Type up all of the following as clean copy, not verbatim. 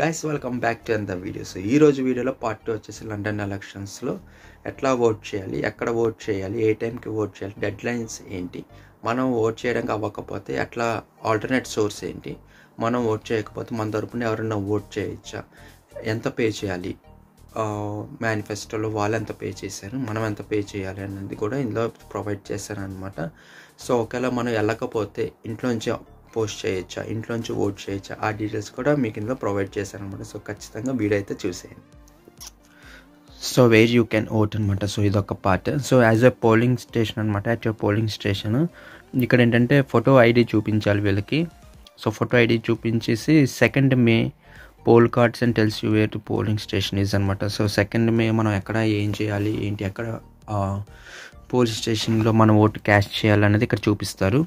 Guys welcome back to the video. So ఈరోజు వీడియోలో part 2 వచ్చేసి లండన్ ఎలక్షన్స్లో ఎట్లా ఓట్ చేయాలి, ఎక్కడ ఓట్ చేయాలి, ఏ టైంకి ఓట్ చేయాలి, డెడ్ లైన్స్ ఏంటి, మనం ఓట్ చేయడానికి అవ్వకపోతే ఎట్లా ఆల్టర్నేట్ సోర్స్ ఏంటి, మనం ఓట్ చేయకపోతే మన తరపున ఎవరైనా ఓట్ చేయొచ్చా, ఎంత పే చేయాలి, మేనిఫెస్టోలో వాళ్ళు ఎంత పే చేశారు, మనం ఎంత పే చేయాలి అనేది కూడా ఇందులో ప్రొవైడ్ చేశారు అనమాట. సో ఒకవేళ మనం వెళ్ళకపోతే ఇంట్లోంచి పోస్ట్ చేయొచ్చా, ఇంట్లోంచి ఓట్ చేయొచ్చా, ఆ డీటెయిల్స్ కూడా మీకు ఇందులో ప్రొవైడ్ చేశాను అనమాట. సో ఖచ్చితంగా వీడియో అయితే చూసేయండి. So where you can vote అనమాట. సో ఇదొక part. So as a polling station అనమాట. అట్ యువర్ పోలింగ్ స్టేషన్ ఇక్కడ ఏంటంటే ఫోటో ఐడి చూపించాలి వీళ్ళకి. సో ఫోటో ఐడి చూపించేసి 2nd May poll cards and tells you where to polling station is అనమాట. So 2nd May మనం ఎక్కడ ఏం చేయాలి, ఏంటి, ఎక్కడ పోలింగ్ స్టేషన్లో మనం ఓటు క్యాష్ చేయాలనేది ఇక్కడ చూపిస్తారు.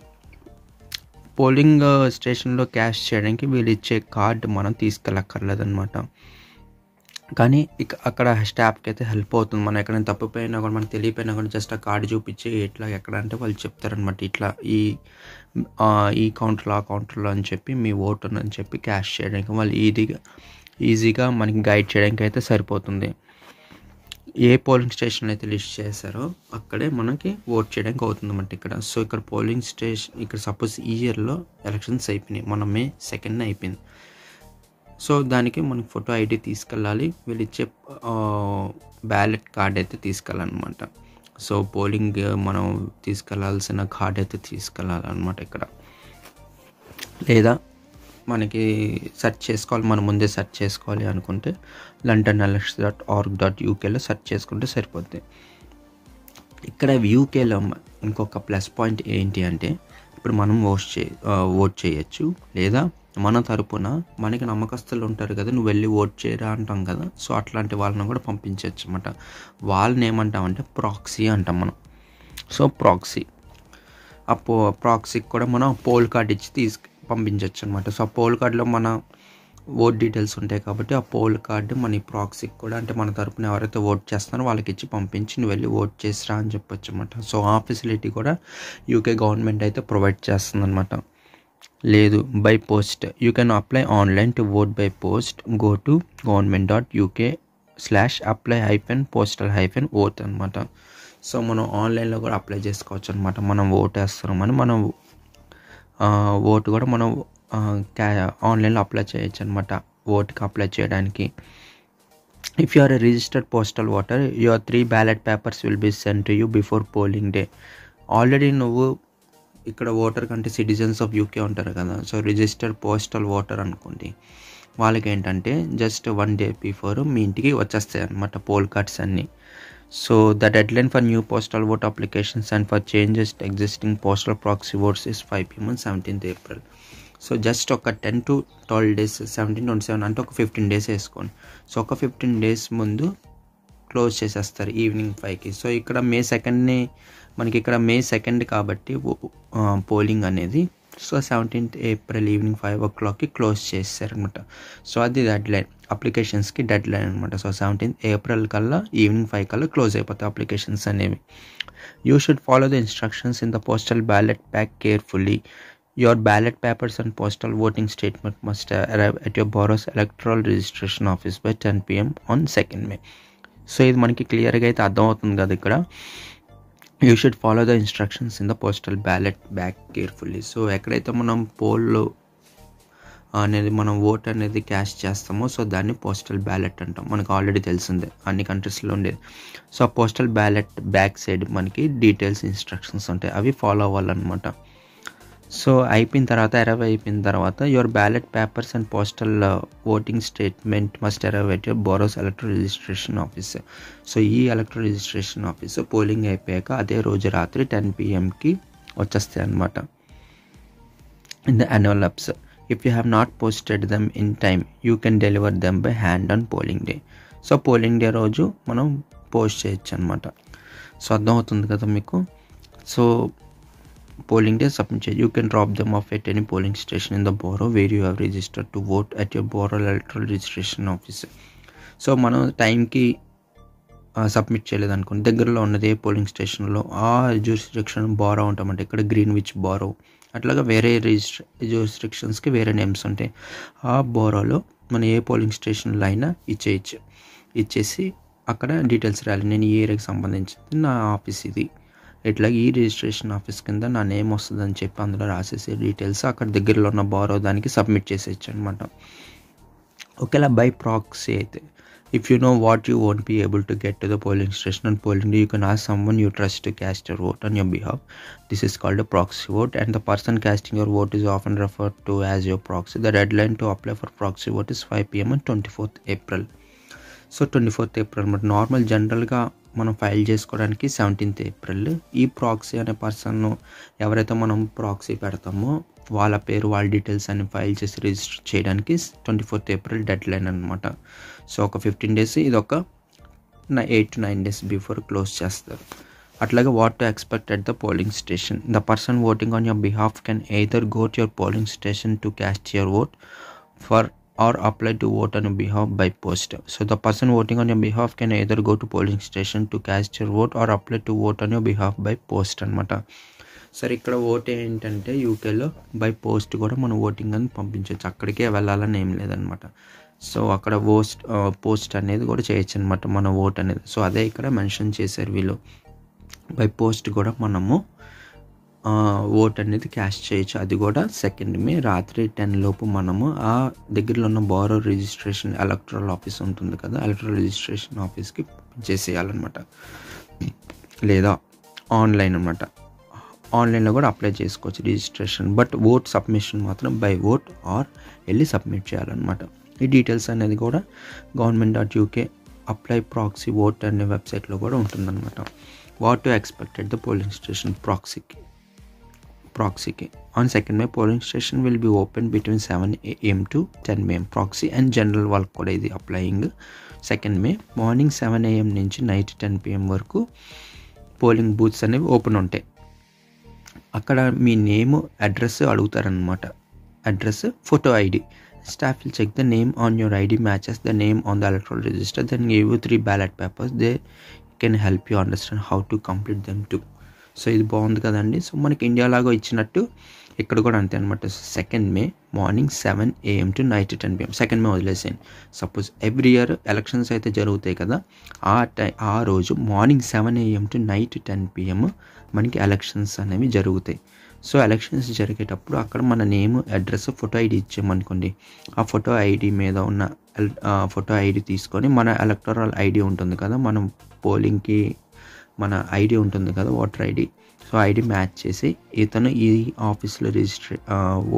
పోలింగ్ స్టేషన్లో క్యాష్ చేయడానికి వీళ్ళు ఇచ్చే కార్డు మనం తీసుకెళ్ళక్కర్లేదన్నమాట. కానీ అక్కడ స్టాఫ్కి అయితే హెల్ప్ అవుతుంది. మనం ఎక్కడైనా తప్పిపోయినా కూడా, మనకు తెలియపోయినా కూడా జస్ట్ ఆ కార్డు చూపించి ఇట్లా ఎక్కడ అంటే వాళ్ళు చెప్తారనమాట, ఇట్లా ఈ కౌంటర్లో, ఆ కౌంటర్లో అని చెప్పి మీ ఓటు అని చెప్పి క్యాష్ చేయడానికి వాళ్ళు ఈజీగా మనకి గైడ్ చేయడానికి అయితే సరిపోతుంది. ఏ పోలింగ్ స్టేషన్ అయితే లిస్ట్ చేశారో అక్కడే మనకి ఓట్ చేయడానికి అవుతుంది అన్నమాట ఇక్కడ. సో ఇక్కడ పోలింగ్ స్టేషన్, ఇక్కడ సపోజ్ ఈ ఇయర్లో ఎలక్షన్స్ అయిపోయినాయి, మన May 2nd అయిపోయింది. సో దానికి మనకి ఫోటో ఐడి తీసుకెళ్ళాలి, వీళ్ళు ఇచ్చే బ్యాలెట్ కార్డ్ అయితే తీసుకెళ్ళాలన్నమాట. సో పోలింగ్ మనం తీసుకెళ్లాల్సిన కార్డ్ అయితే తీసుకెళ్ళాలన్నమాట ఇక్కడ. లేదా మనకి సెర్చ్ చేసుకోవాలి, మనం ముందే సెర్చ్ చేసుకోవాలి అనుకుంటే londonelections.org.ukలో సెర్చ్ చేసుకుంటే సరిపోద్ది. ఇక్కడ యూకేలో ఇంకొక ప్లస్ పాయింట్ ఏంటి అంటే, ఇప్పుడు మనం ఓట్ చేయొచ్చు, లేదా మన తరపున మనకి నమ్మకస్తులు ఉంటారు కదా, నువ్వు వెళ్ళి ఓట్ చేయరా అంటాం కదా, సో అట్లాంటి వాళ్ళని కూడా పంపించవచ్చు అన్నమాట. వాళ్ళని ఏమంటామంటే ప్రాక్సీ అంటాం మనం. సో ప్రాక్సీ, ఆ ప్రాక్సీకి కూడా మనం పోల్ కార్డ్ ఇచ్చి పంపించవచ్చు అనమాట. సో ఆ పోల్ కార్డులో మన ఓట్ డీటెయిల్స్ ఉంటాయి కాబట్టి ఆ పోల్ కార్డు మన ప్రాక్సీకి కూడా, అంటే మన తరపున ఎవరైతే ఓట్ చేస్తున్నారో వాళ్ళకి ఇచ్చి పంపించి నువ్వు వెళ్ళి ఓట్ చేసిరా అని చెప్పొచ్చు అనమాట. సో ఆ ఫెసిలిటీ కూడా యూకే గవర్నమెంట్ అయితే ప్రొవైడ్ చేస్తుంది అనమాట. లేదు by post, you can apply online to vote by post, go to government.uk/apply-postal-oath అనమాట. సో మనం ఆన్లైన్లో కూడా అప్లై చేసుకోవచ్చు అనమాట. మనం ఓట్ వేస్తున్నామని మనం ఓటు కూడా మనం ఆన్లైన్లో అప్లై చేయొచ్చు అనమాట, ఓటుకి అప్లై చేయడానికి. If you are a registered postal voter, your 3 ballot papers will be send to you before polling day. Already నువ్వు ఇక్కడ ఓటర్ కంటే సిటిజన్స్ ఆఫ్ యూకే ఉంటారు కదా, సో రిజిస్టర్డ్ పోస్టల్ ఓటర్ అనుకోండి, వాళ్ళకి ఏంటంటే జస్ట్ 1 day బిఫోర్ మీ ఇంటికి వచ్చేస్తాయి అనమాట పోల్ కార్డ్స్ అన్నీ. So the deadline for new postal vote applications and for changes to existing postal proxy votes is 5 PM on 17th April. So just ఒక 10 to 12 days, 17, 27 అంటే ఒక 15 days వేసుకోండి. So ఒక 15 days ముందు క్లోజ్ చేసేస్తారు evening 5కి. So ఇక్కడ May 2nd మనకి ఇక్కడ May 2nd కాబట్టి పోలింగ్ అనేది, సో 17th April ఈవినింగ్ 5 o'clockకి క్లోజ్ చేస్తారనమాట. సో అది డెడ్ లైన్, అప్లికేషన్స్కి డెడ్ లైన్ అనమాట. సో 17th April కల్లా ఈవినింగ్ 5 కల్లా క్లోజ్ అయిపోతాయి అప్లికేషన్స్ అనేవి. You should follow the instructions in the postal ballot pack carefully. Your ballot papers and postal voting statement must arrive at your borough's electoral registration office by 10 PM on 2nd May. So ఇది మనకి క్లియర్గా అయితే అర్థమవుతుంది కదా ఇక్కడ. You should follow the instructions in the postal ballot back carefully. So ఎక్కడైతే మనం పోల్లో అనేది మనం ఓట్ అనేది క్యాష్ చేస్తామో, సో దాన్ని పోస్టల్ బ్యాలెట్ అంటాం. మనకు ఆల్రెడీ తెలిసిందే, అన్ని కంట్రీస్లో ఉండేది. So postal ballot back side మనకి డీటెయిల్స్, ఇన్స్ట్రక్షన్స్ ఉంటాయి, అవి ఫాలో అవ్వాలన్నమాట. సో అయిపోయిన తర్వాత, అరైవ్ అయిపోయిన తర్వాత your ballot papers and postal voting statement must arrive at your borough's electoral registration office. So ఈ ఎలక్టరల్ రిజిస్ట్రేషన్ ఆఫీస్ పోలింగ్ అయిపోయాక అదే రోజు రాత్రి 10 PMకి వచ్చేస్తాయి అన్నమాట. In the envelopes, if you have not posted them in time you can deliver them by hand on polling day. So polling day రోజు మనం పోస్ట్ చేయొచ్చు అనమాట. సో అర్థమవుతుంది కదా మీకు. So polling day submit. You can drop them off at any polling station in the borough where you have registered to vote at your borough electoral registration office. So మనం టైంకి submit చేయలేదు అనుకోండి, దగ్గరలో ఉన్నది ఏ polling స్టేషన్లో ఆ jurisdiction borrow ఉంటామంటే, ఇక్కడ Greenwich borrow, అట్లాగా వేరే జ్యూరిస్డిక్షన్స్కి వేరే నేమ్స్ ఉంటాయి. ఆ బోరోలో మనం ఏ పోలింగ్ స్టేషన్లో అయినా ఇచ్చేసి అక్కడ డీటెయిల్స్ రాయాలి. నేను ఈ ఏరియాకి సంబంధించింది, నా ఆఫీస్ ఇది, ఇట్లా ఈ రిజిస్ట్రేషన్ ఆఫీస్ కింద నా నేమ్ వస్తుందని చెప్పి అందులో రాసేసి డీటెయిల్స్ అక్కడ దగ్గరలో ఉన్న బారో దానికి సబ్మిట్ చేసేయచ్చు అనమాట. ఒకవేళ బై ప్రాక్సీ అయితే, if you know what you won't be able to get to the polling station on polling day, you can ask someone you trust to cast your vote on your behalf. This is called a proxy vote, and the person casting your vote is often referred to as your proxy. The deadline to apply for proxy vote is 5 PM on 24th April. So 24th April but normal జనరల్గా మనం file చేసుకోవడానికి 17th April. ఈ proxy అనే person ఎవరైతే మనం proxy పెడతామో వాళ్ళ పేరు, వాళ్ళ డీటెయిల్స్ అన్ని ఫైల్ చేసి రిజిస్టర్ చేయడానికి 24th April డెడ్ లైన్ అనమాట. సో ఒక 15 days, ఇది ఒక 8 to 9 days బిఫోర్ క్లోజ్ చేస్తారు. అట్లాగే what to expect at the polling station. The person voting on your behalf can either go to your polling station to caste your vote for or apply to vote on your behalf by post. So the person voting on your behalf can either go to polling station to cast your vote or apply to vote on your behalf by post అనమాట. సరే, ఇక్కడ vote ఏంటంటే యూకేలో by post కూడా మనం voting అని పంపించవచ్చు, అక్కడికే వెళ్ళాలని ఏం లేదనమాట. సో అక్కడ పోస్ట్ అనేది కూడా చేయొచ్చు అనమాట మన ఓట్ అనేది. సో అదే ఇక్కడ మెన్షన్ చేశారు వీళ్ళు, బై పోస్ట్ కూడా మనము ఓట్ అనేది క్యాస్ట్ చేయొచ్చు. అది కూడా 2nd May రాత్రి 10 లోపు మనము ఆ దగ్గరలో ఉన్న బారో రిజిస్ట్రేషన్ ఎలక్టరల్ ఆఫీస్ ఉంటుంది కదా, ఎలక్టరల్ రిజిస్ట్రేషన్ ఆఫీస్కి చేసేయాలన్నమాట. లేదా ఆన్లైన్ అనమాట, ఆన్లైన్లో కూడా అప్లై చేసుకోవచ్చు రిజిస్ట్రేషన్. బట్ ఓట్ సబ్మిషన్ మాత్రం బై ఓట్ ఆర్ వెళ్ళి సబ్మిట్ చేయాలన్నమాట. ఈ డీటెయిల్స్ అనేది కూడా government.uk అప్లై ప్రాక్సీ ఓట్ అనే వెబ్సైట్లో కూడా ఉంటుందన్నమాట. What to expected the polling station ప్రాక్సీకి. On 2nd May, polling station will be open between 7 AM to 10 PM. Proxy and general వాళ్ళకి కూడా ఇది applying. 2nd May morning 7 AM నుంచి నైట్ 10 PM వరకు పోలింగ్ బూత్స్ అనేవి ఓపెన్ ఉంటాయి. అక్కడ మీ నేమ్, అడ్రస్ అడుగుతారనమాట. Address, photo ID. Staff will check the name on your ID matches the name on the electoral register, then give you 3 ballot papers. They can help you understand how to complete them too. So ఇది బాగుంది కదండి. So మనకి ఇండియాలాగా ఇచ్చినట్టు ఇక్కడ కూడా అంతే అనమాట. 2nd May morning 7 AM to night 10 PM. 2nd May వదిలేసాను. సపోజ్ ఎవ్రీ ఇయర్ ఎలక్షన్స్ అయితే జరుగుతాయి కదా, ఆ రోజు morning 7 AM to night 10 PM మనకి ఎలక్షన్స్ అనేవి జరుగుతాయి. సో ఎలక్షన్స్ జరిగేటప్పుడు అక్కడ మన నేమ్, అడ్రస్, ఫోటో ఐడి ఇచ్చామనుకోండి, ఆ ఫోటో ఐడి మీద ఉన్న ఫోటో ఐడి తీసుకొని మన ఎలక్టరల్ ఐడి ఉంటుంది కదా, మనం పోలింగ్కి మన ఐడి ఉంటుంది కదా, voter ID. So ID match చేసి ఇతను ఈ ఆఫీస్లో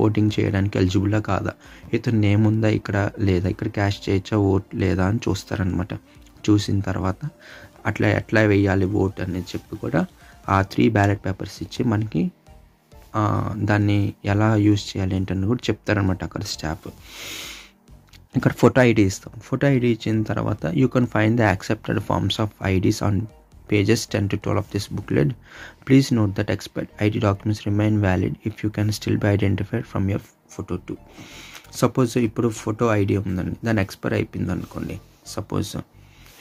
ఓటింగ్ చేయడానికి ఎలిజిబుల్లా కాదా, ఇతను నేమ్ ఉందా ఇక్కడ లేదా, ఇక్కడ క్యాష్ చేయొచ్చా ఓట్ లేదా అని చూస్తారనమాట. చూసిన తర్వాత ఎట్లా వేయాలి ఓట్ అనేది చెప్పి కూడా ఆ 3 బ్యాలెట్ పేపర్స్ ఇచ్చి మనకి దాన్ని ఎలా యూజ్ చేయాలి ఏంటని కూడా చెప్తారనమాట అక్కడ స్టాఫ్. ఇక్కడ ఫోటో ఐడి ఇస్తాం. ఫోటో ఐడి ఇచ్చిన తర్వాత you can find the accepted forms of IDs on pages 10 to 12 of this booklet. Please note that expired ID documents remain valid if you can still be identified from your photo too. Suppose ఇప్పుడు photo ID ఉందండి, దాన్ని expire అయిపోయింది అనుకోండి. Suppose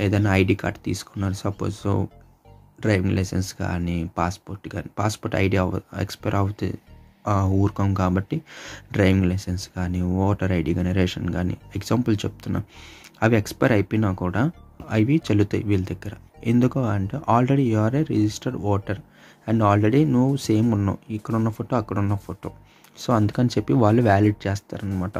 ఏదైనా ID card తీసుకున్నారు, suppose driving licence కానీ passport ID expire అవుతే ఊరుకోం కాబట్టి డ్రైవింగ్ లైసెన్స్ కానీ, ఓటర్ ఐడి కానీ, రేషన్ కానీ ఎగ్జాంపుల్ చెప్తున్నా, అవి ఎక్స్పైర్ అయిపోయినా కూడా అవి చెల్లుతాయి వీళ్ళ దగ్గర. ఎందుకు అంటే already you are a registered voter and already నువ్వు సేమ్ ఉన్నావు, ఇక్కడ ఉన్న ఫోటో అక్కడ ఉన్న ఫోటో. సో అందుకని చెప్పి వాళ్ళు వ్యాలిడ్ చేస్తారనమాట.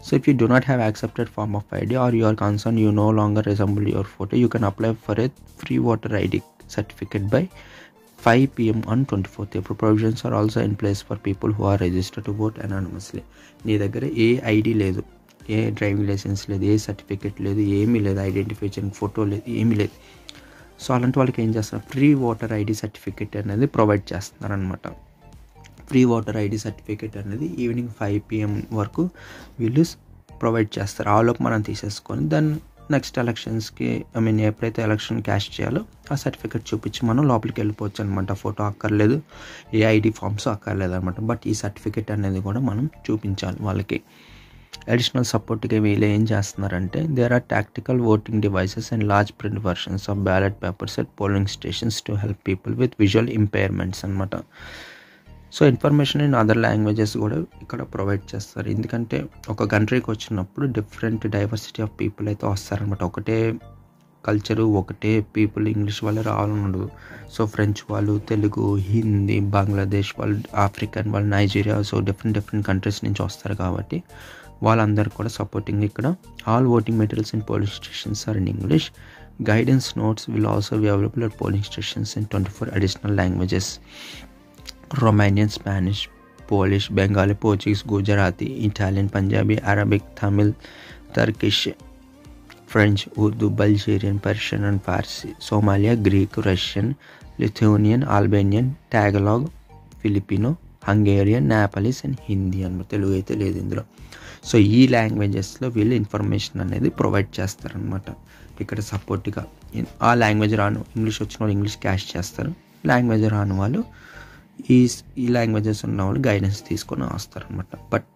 So if you do not have accepted form of ID or you are concerned you no longer resemble your photo, you can apply for a free voter ID certificate by 5 PM on 24th April. Provisions are also in place for people who are registered to vote anonymously. నీ దగ్గర ఏ ID లేదు, ఏ driving licence లేదు, ఏ certificate లేదు, ఏమీ లేదు, identification photo లేదు, ఏమీ లేదు. సో అలాంటి వాళ్ళకి ఏం చేస్తారు, ఫ్రీ ఓటర్ ఐడి సర్టిఫికేట్ అనేది ప్రొవైడ్ చేస్తున్నారనమాట. ఫ్రీ ఓటర్ ఐడి సర్టిఫికేట్ అనేది ఈవినింగ్ 5 PM వరకు వీళ్ళు ప్రొవైడ్ చేస్తారు. ఆలోపు మనం తీసేసుకొని దాన్ని నెక్స్ట్ ఎలక్షన్స్కి ఎప్పుడైతే ఎలక్షన్ క్యాష్ చేయాలో ఆ సర్టిఫికేట్ చూపించి మనం లోపలికి వెళ్ళిపోవచ్చు అనమాట. ఫోటో అక్కర్లేదు, ఏ ఐడి ఫామ్స్ అక్కర్లేదు అనమాట. బట్ ఈ సర్టిఫికేట్ అనేది కూడా మనం చూపించాలి వాళ్ళకి. అడిషనల్ సపోర్ట్గా వీళ్ళు ఏం చేస్తున్నారంటే, there are tactical voting devices and large print versions of ballot papers at polling stations to help people with visual impairments అనమాట. So information in other languages కూడా ఇక్కడ ప్రొవైడ్ చేస్తారు. ఎందుకంటే ఒక కంట్రీకి వచ్చినప్పుడు డిఫరెంట్ డైవర్సిటీ ఆఫ్ పీపుల్ అయితే వస్తారనమాట. ఒకటే కల్చరు, ఒకటే పీపుల్ ఇంగ్లీష్ వాళ్ళు రావాలని ఉండదు. సో ఫ్రెంచ్ వాళ్ళు, తెలుగు, హిందీ, బంగ్లాదేశ్ వాళ్ళు, ఆఫ్రికన్ వాళ్ళు, నైజీరియా, సో డిఫరెంట్ కంట్రీస్ నుంచి వస్తారు కాబట్టి వాళ్ళందరూ కూడా సపోర్టింగ్ ఇక్కడ. All voting materials in polling stations are in English. Guidance notes will also be available at polling stations in 24 additional languages: Romanian, Spanish, Polish, Bengali, Portuguese, Gujarati, Italian, Punjabi, Arabic, Tamil, Turkish, French, Urdu, Bulgarian, Persian and Farsi, Somalia, Greek, Russian, Lithuanian, Albanian, Tagalog, Filipino, Hungarian, Nepalese and Hindi అనమాట. తెలుగు అయితే లేదు ఇందులో. So ఈ లాంగ్వేజెస్లో వీళ్ళు information అనేది provide చేస్తారనమాట. ఇక్కడ సపోర్ట్గా ఆ లాంగ్వేజ్ రాను ఇంగ్లీష్ వచ్చిన వాళ్ళు ఇంగ్లీష్ క్యాష్ చేస్తారు, లాంగ్వేజ్ రాని వాళ్ళు ఈ లాంగ్వేజెస్ ఉన్న వాళ్ళు గైడెన్స్ తీసుకొని వస్తారనమాట. బట్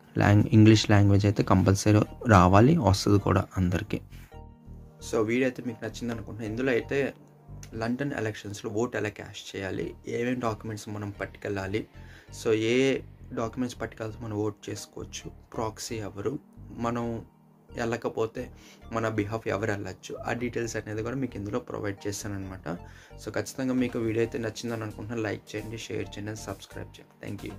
ఇంగ్లీష్ లాంగ్వేజ్ అయితే కంపల్సరీ రావాలి, వస్తుంది కూడా అందరికీ. సో వీడియో అయితే మీకు నచ్చింది అనుకుంటున్నాను. ఇందులో అయితే లండన్ ఎలక్షన్స్లో ఓట్ ఎలా క్యాష్ చేయాలి, ఏమేమి డాక్యుమెంట్స్ మనం పట్టుకెళ్ళాలి, సో ఏ డాక్యుమెంట్స్ పట్టుకెళ్తే మనం ఓట్ చేసుకోవచ్చు, ప్రాక్సీ ఎవరు, మనం వెళ్ళకపోతే మన బిహాఫ్ ఎవరు వెళ్ళచ్చు, ఆ డీటెయిల్స్ అనేది కూడా మీకు ఇందులో ప్రొవైడ్ చేస్తాను అనమాట. సో ఖచ్చితంగా మీకు వీడియో అయితే నచ్చిందని అనుకుంటున్నాను. లైక్ చేయండి, షేర్ చేయండి, సబ్స్క్రైబ్ చేయండి. Thank you.